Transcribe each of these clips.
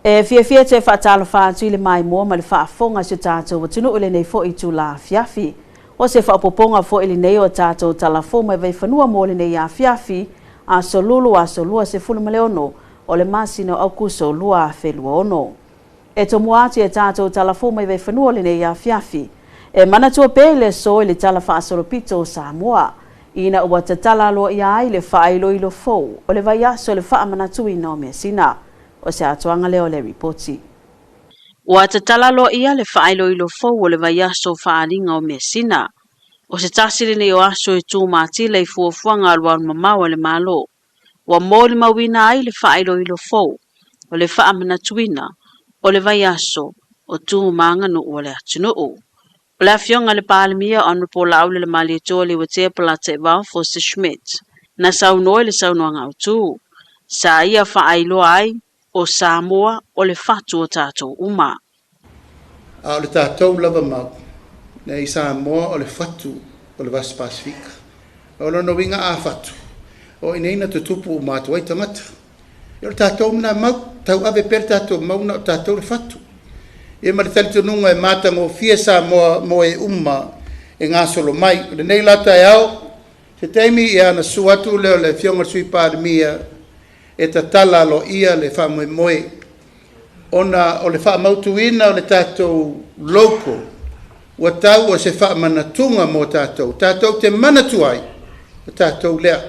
E fia te whaatalo whaatu le mai mua ma le whaafonga se tātou wa tunu ule nei fo i tu la fiafi. O se whaapoponga fo ili nei o tātou talafo mai vai whanua mo le nei a fiafi a solulua se fulu maleono o le masino au kuso lua whelua ono. E to muati e tātou talafo mai vai whanua le nei a fiafi. E mana tua pele so ili tala whaasolopito sa mua. Ina ua tatala loa ia ai le whaelo ilo fou o le vai aso le whaamanatui no mea sina. O se atuanga leo le ripoti. Ua tatala loa ia le whaelo ilo fou o le vai aso whaaringa o mea sina. O se tasiri nei o aso e tū mati le fuafuanga alua mamawa le malo. Ua mōli mawina ai le whaelo ilo fou o le whaamanatuina o le vai aso o tū manganu o le atunuu. O le afionga le pālimia anu po laule le mali toa le watea palata e wao Foster Schmidt. Na saunoi le saunoanga au tū. Sa ia whaailoa ai o Samoa o le fatu o tātou uma. O le tātou lava mau. Nei Samoa o le fatu o le West Pacific. O lono winga a fatu. O ineina tutupu o mātua i tangata. O le tātou mna mau. Tau ave per tātou mau na o tātou le fatu. E mara talitu nunga e mātango fia Samoa mo e uma e ngā solo mai. O le nei lata e au. Te teimi e ana suatu leo le fionga sui pārimia e tatala lo ia le wha moe ona o le wha mautuina o le tātou loko ua tau o se wha manatunga mo tātou te manatu ai o tātou lea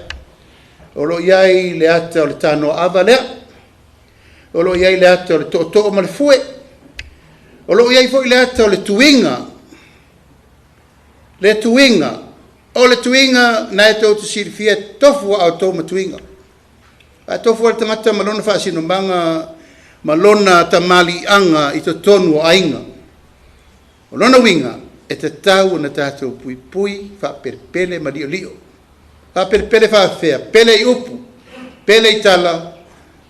o lo iai le ata o le tāno ava lea o lo iai le ata o le to'o ma le fue o lo iai fo le ata o le tuinga o le tuinga na e tau te sirifia tofu au tau matuinga a tofu al tangata malona whaasino manga malona tamali anga i to tonu o ainga. O lona winga e te tau na tātou pui pui wha perpele ma lio lio. Wha perpele wha whea, pele i upu, pele i tala,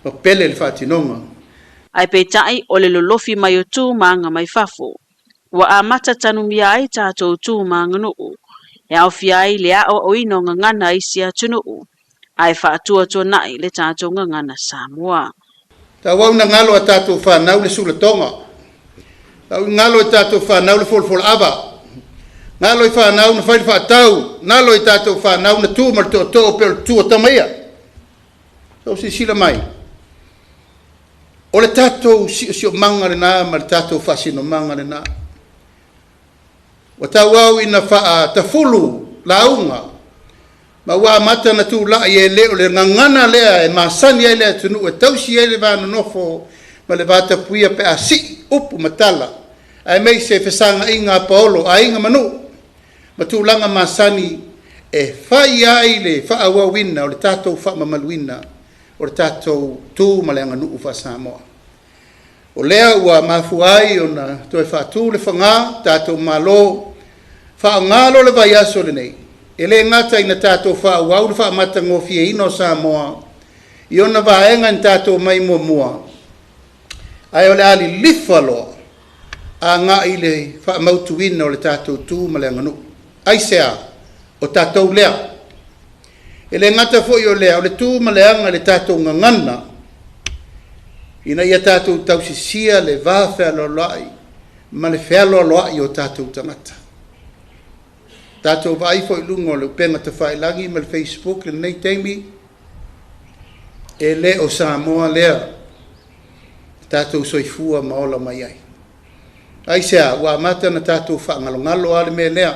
o pele le whaatinonga. Ai peitai o le lolofi mai o tū maanga mai whafo. Ua a mata tanu mia ai tātou tū maanga nuu. E au fiai le a o ino ngangana isi a tunuu. Ai whaatua tō nai le tātou ngangana Samoa. Ta wau na ngalo a tātou whanau le sula tonga. Ta ngalo a tātou whanau le folfol ava. Ngalo i whanau na whaile whaatau. Ngalo i tātou whanau na tū mar tō pero tū o tamaia. Tau si sila mai. O le tātou si o manga le nā, ma le tātou whasino manga le nā. Wa tau wau ina wha ta fulu launga. Ma wa mata na tu la ye le le ngangana le e masani ye le tunu e tausi ye le vana nofo ma le vata puia pe asi upu matala ai mei se fesanga inga paolo ai inga manu ma tu langa masani e fai ai le fa awa winna o le tatou fa mamaluina o le tatou tu ma le nganu fa Samoa o lea ua mafu ai ona to e fa tu le fanga tatou malo fa ngalo le vai aso le nei ele ngata ina tātou wha wau wha mata ngofia ino Samoa i ona vaenga in tātou mai mua ai ole ali lifalo a ngā i le wha mautuina o le tātou tū ma le nganu ai sea o tātou lea ele ngata fo i o lea o le tū ma le anga le tātou ngangana ina ia tātou tausisia le vāwhea loai ma le whea loai o tātou tangata tātou vai foi lungo le penga te whai langi ma le Facebook le nei teimi e le o Samoa lea tātou soifua maola mai ai. Ai sea, wa mata na tātou whaangalo ale me lea.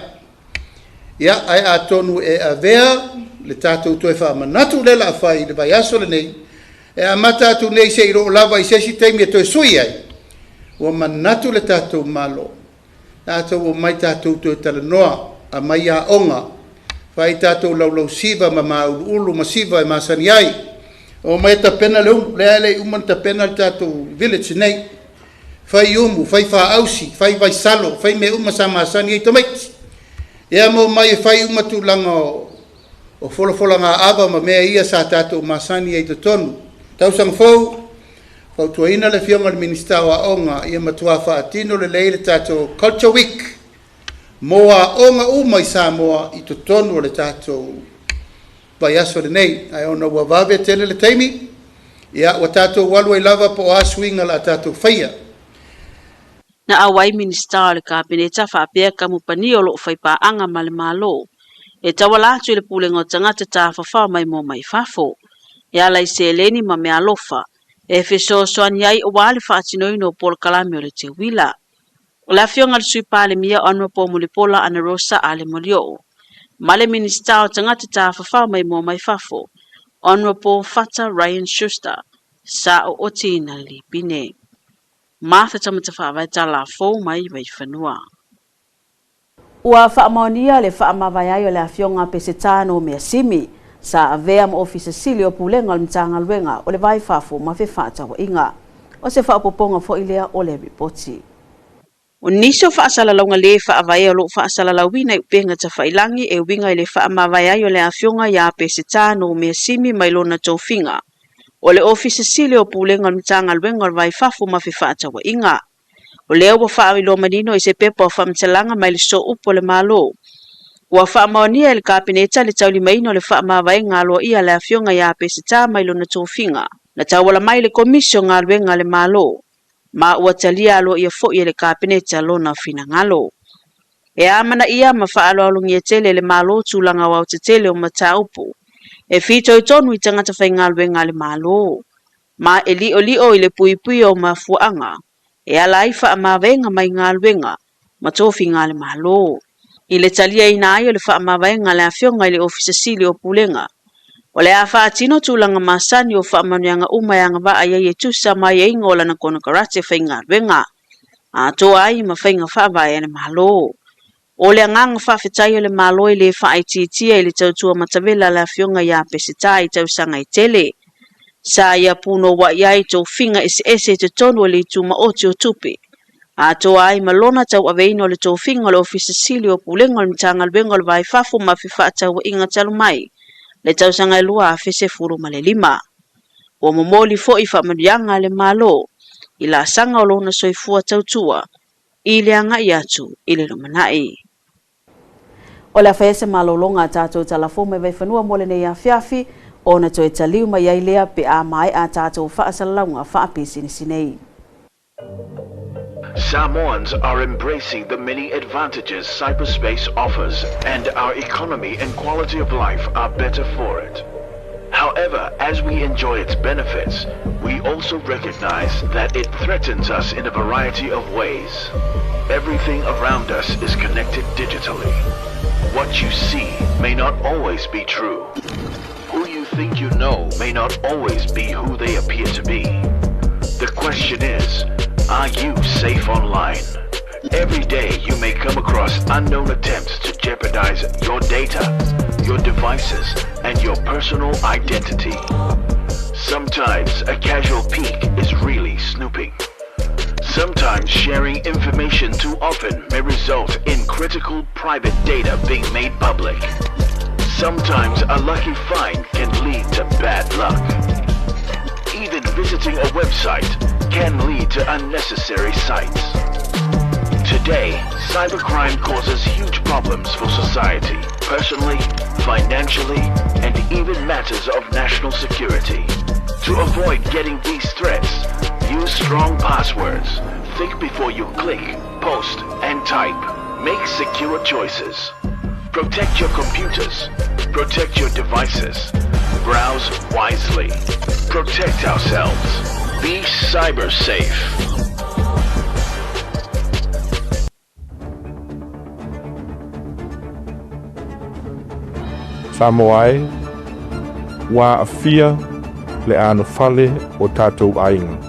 Ia, ai a tonu e a vea le tātou toe wha manatu le la whai le vai aso le nei. E a mata atu nei se iro lava i sesi teimi e toe sui ai. Wa manatu le tātou malo. Tātou o mai tātou toe tala noa. A mai a onga, whai tātou laulau siva ma maulu ma siva e masani ai. O mai ta pena leu, lea lei uman ta pena le tātou village nei. Whai umu, whai wha ausi, whai vai salo, whai me uma sa masani ai tamaiti. Ea mo mai whai uma tu langa o wholofola ngā ava ma mea ia sa tātou masani ai tonu. Tau sang fau, fau tuaina le fionga le ministawa onga, ia matua wha atino le leile tātou Culture Week. Moa onga uma i Samoa i to tonu le tātou vai aso le nei. Ai ona ua wawe tele le teimi. ia ua tatou walu ai lava po o asuiga la tatou faia. Na awai minista o le kabineta whaapea ka mupani o loo whaipaaanga ma le malo. E tawala atu i le pulenga o tangata tāwhawha mai mo mai fafo. Ia lai se leni ma mea lofa. E fiso soani ai o wale whaatinoino o Paul Kalame o le te wila. O la fionga le sui pale mia onwa po mulipola ana rosa ale molio. Ma le minista o tangata tāwhawha mai mo mai fafo. Onwa po Fata Ryan Schuster. Sa o otina li pine. Martha tamata whaavai ta la fōu mai vai whanua. Ua whaamaonia le whaamawaiai o le afionga pesetano mea simi. Sa avea ma ofisa sili o pulenga le mtanga luenga o le vai whafo ma fe whaatawa inga. O se whaapoponga fo ilea o le ripoti. O niso whaasalaunga le whaavai o lo whaasalalawina i upenga ta whailangi e winga i le whaamawaiai o le afionga ya pesetano mea simi mai lona taufinga. O le ofisa sili o pulenga le mtanga luenga o le vai whafo ma fe whaatawa inga. O leo wa whaawilo manino i se pepa o whamtalanga mai le so upo le malo. Ua whaamaonia e le kabineta le tauli maino le whaamawai ngaloa ia le afionga ya pesita mai lo na tōwhinga. Na tawala mai le komisio ngaluenga le malo. Ma ua talia alo ia fo ia le kabineta lo na whina ngalo. E amana ia ma whaalo alungi e tele le malo tūlanga wau te tele o mata upo. E whito i tonu i tangata whai ngaluenga le malo. Ma e li o i le pui o mafuanga. E alai whaamawenga mai ngā luenga, ma tōwhi ngā le malo. I le talia ina ai o le whaamawenga le afionga i le ofisa sili o pulenga. O le a whaatino tūlanga masani o whaamanuanga umaianga wa ia e tusa mai e ingo lana kona karate whai ngā luenga. A toa ai ma whainga whaavai le malo. O le anganga whawhetai o le malo i le whaititia i le tautua matawela le afionga ia pesita i tausanga i tele. Sa ia puno wa iai tō whinga ese te tonu le tuma o te o tupi. A toa ai malona tau aveino le tō whinga le ofisa sili o pulenga le mtanga luenga le vai fafo ma whiwhaata wa inga talu mai. Le tausanga e lua a fese furu ma le lima. O momoli fo i whamarianga le malo. I la sanga o lona soifua tautua. I le anga i atu i le romanai. O le whaese malolonga tātou talafo me vai whanua mole nei a fiafi. Ona to taliu mai ai lea pe a mai a tātou whaasalaunga whaapisi ni sinei. Samoans are embracing the many advantages cyberspace offers, and our economy and quality of life are better for it. However, as we enjoy its benefits, we also recognize that it threatens us in a variety of ways. Everything around us is connected digitally. What you see may not always be true. Who you think you know may not always be who they appear to be. The question is, are you safe online? Every day you may come across unknown attempts to jeopardize your data, your devices, and your personal identity. Sometimes a casual peek is really snooping. Sometimes sharing information too often may result in critical private data being made public. Sometimes a lucky find can lead to bad luck. Even visiting a website can lead to unnecessary sites. Today, cybercrime causes huge problems for society, personally, financially, and even matters of national security. To avoid getting these threats, use strong passwords. Think before you click, post, and type. Make secure choices. Protect your computers. Protect your devices. Browse wisely. Protect ourselves. Be cyber safe. Samoai wa afia le ano fale o tātou ainga.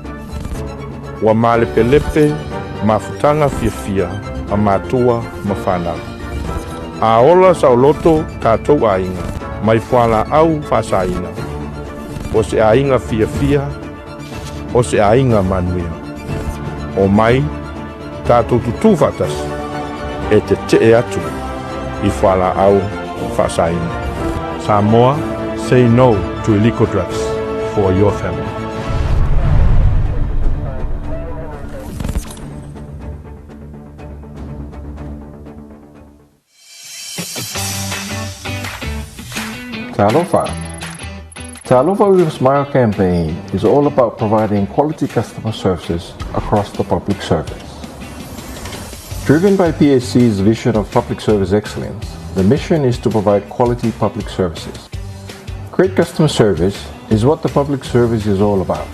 Wa male pelepe mafutanga fia a matua mawhanau. A ola sa loto tātou ainga, mai whala au whasaina. O se ainga fia, o se ainga manuia. O mai, tātou tutuwatas, e te atu, I whala au whasaina. Samoa, say no to illegal drugs for your family. Talofa with a Smile campaign is all about providing quality customer services across the public service. Driven by PSC's vision of public service excellence, the mission is to provide quality public services. Great customer service is what the public service is all about.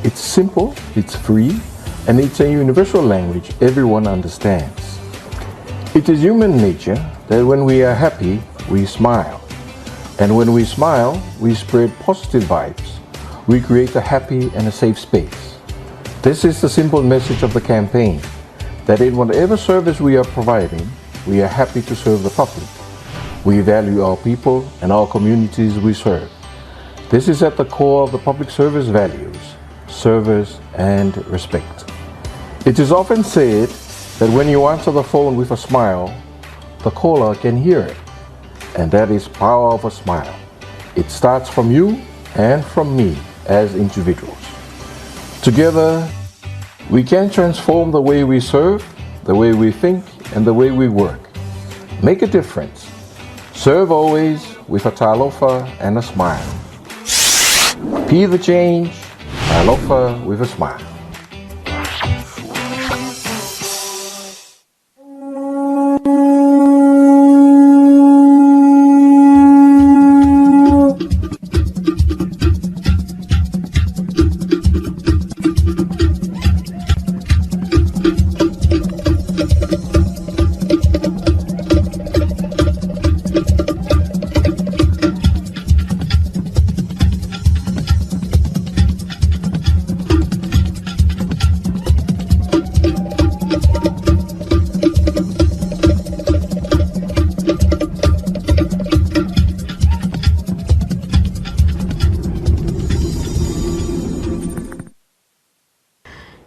It's simple, it's free, and it's a universal language everyone understands. It is human nature that when we are happy, we smile. And when we smile, we spread positive vibes. We create a happy and a safe space. This is the simple message of the campaign, that in whatever service we are providing, we are happy to serve the public. We value our people and our communities we serve. This is at the core of the public service values, service and respect. It is often said that when you answer the phone with a smile, the caller can hear it. And that is power of a smile. It starts from you and from me as individuals. Together, we can transform the way we serve, the way we think, and the way we work. Make a difference. Serve always with a talofa and a smile. Be the change, talofa with a smile.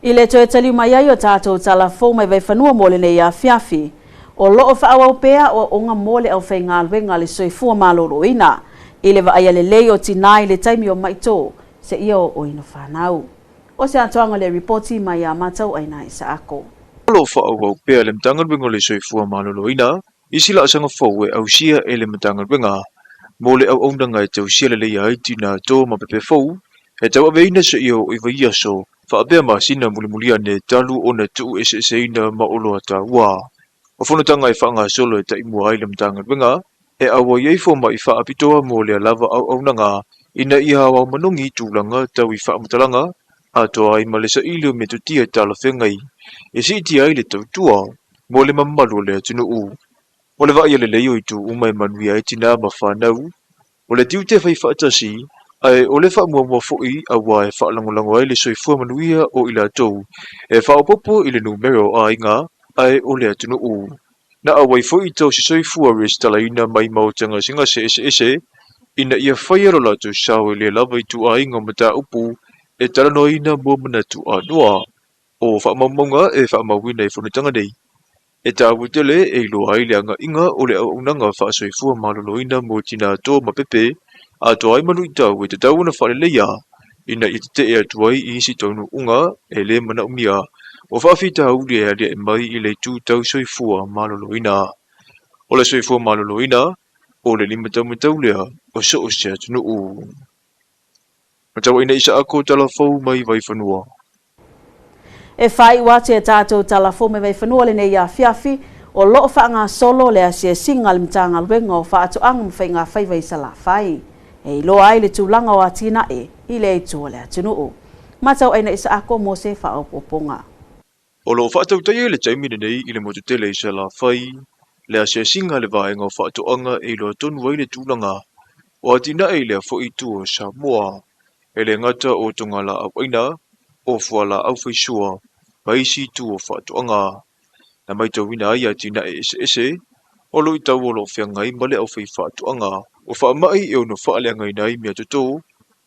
I le toe tali mai ai o tātou talafo mai vai whanua mole nei a fiafi. O loo whaawau pea o onga mole au whai ngā luenga le soifua maloroina. I le vaia le lei o tinai le taimi o maito se ia o ino whanau. O se atoanga le reporti mai a matau aina i sa ako. Lo whaawau pea le mtangan wenga le soifua maloroina. Isi la asanga fau e au sia e le mtangan wenga. Mole au ondanga e tau sia le lei haiti na tō mapepe fau. E tau aveina se ia o iwa ia so. Whaapea masina mulimulia ne talu o na tuu eseina maolo ata ua. O whanatanga e whaanga solo e taimua ai le mtanga wenga, e awa iei foma i whaapitoa mo lea lava au nanga, ina i hawa manongi tūlanga tau i whaamutalanga, atoa i malesa ilio me tutia tala whengai, e si iti ai le tau tua, mo le mamalu lea tunu u. O le vaia le leo i tu umai manuia e tina ma whanau, o le tiu te whai whaatasi, ai o le whaamua fo'i awa e whaalangolango ai le soifua manuia o ila tau, e whaapopo i le numero a inga, ai o le atunu u. Na awai fo'i tau si soifua restala ina mai mautanga singa se, ina ia whaiaro la tu sao le lava i tu a inga mata upu, e tarano ina mua mana tu a noa, o whaamamonga e whaamawina i whanatanga nei. E ta awutele e ilo ai le anga inga o le au unanga wha soifua malolo ina mo tina tō mapepe, a to ai manu i tau e te tau na whare leia, ina i te ea tuai i isi taunu unga e le mana umia, o whaafita hauri e alia e mai i le tū tau soifua malolo ina. O le soifua malolo ina, o le lima tau matau lea, o so o sea tunu u. Matau ina isa ako tala fau mai vai whanua. E whai wate e tātou talafo mai vai whanua le nei a fiafi, o loo whaanga solo le asia singa le mtanga luenga o whaatu anga mwhai ngā whaiwai sa la whai. E ilo ai le tūlanga o atina e, i le itua le atunu o. Matau aina isa ako mo se wha poponga. O lo whaatau tai le taimine nei i le motutele isa la whai, le asia singa le vaenga o whaatu anga e ilo tonu ai le tūlanga. O atina e le fo i tu o Samoa, e le ngata o tongala au aina, o fuala au whaisua, vaisi tu o whaatu anga. Na mai tau wina ai atina e ese, o lo i tau o lo whiangai male au whai whaatu anga, o whaamai e ono whaaleangai nai mea tuto,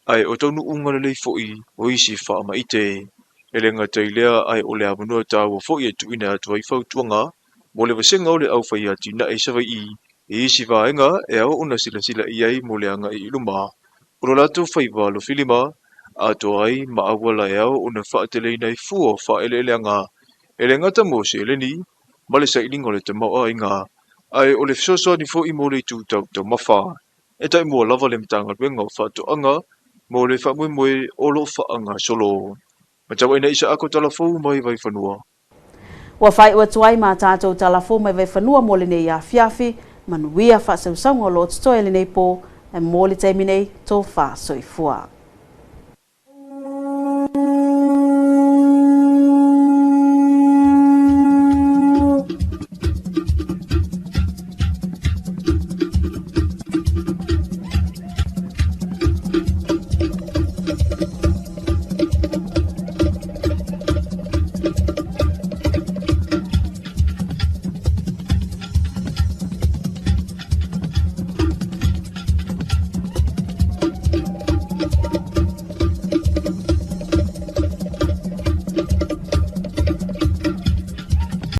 ai o taunu ungana lei foi o isi whaamai te. E le ngata i lea ai o lea manua tau o foi e tuina atu ai whautuanga, mo le wasenga o le au whai atina e sawa i, e isi vaenga e au ona sila i ai mo leanga i iluma. O lo lato whai walo filima, ato ai maawala e au ona whaatelei nei fua whaeleleanga, e le ngata mo se eleni, male sa ilingo le te maua inga, ai o le fisoso ni fo i mo le tūtau tau mawha. e tai mo lava le mtanga benga fa to anga mo le fa moi o lo fa anga solo ma tau ina isa ako talafo mai vai fanua Ua whai ua tuai mā tātou talafo mai vai whanua mō le nei a fiafi manuia wha sausanga o lo tutoe le nei pō e mō le taimi nei tō wha soifua.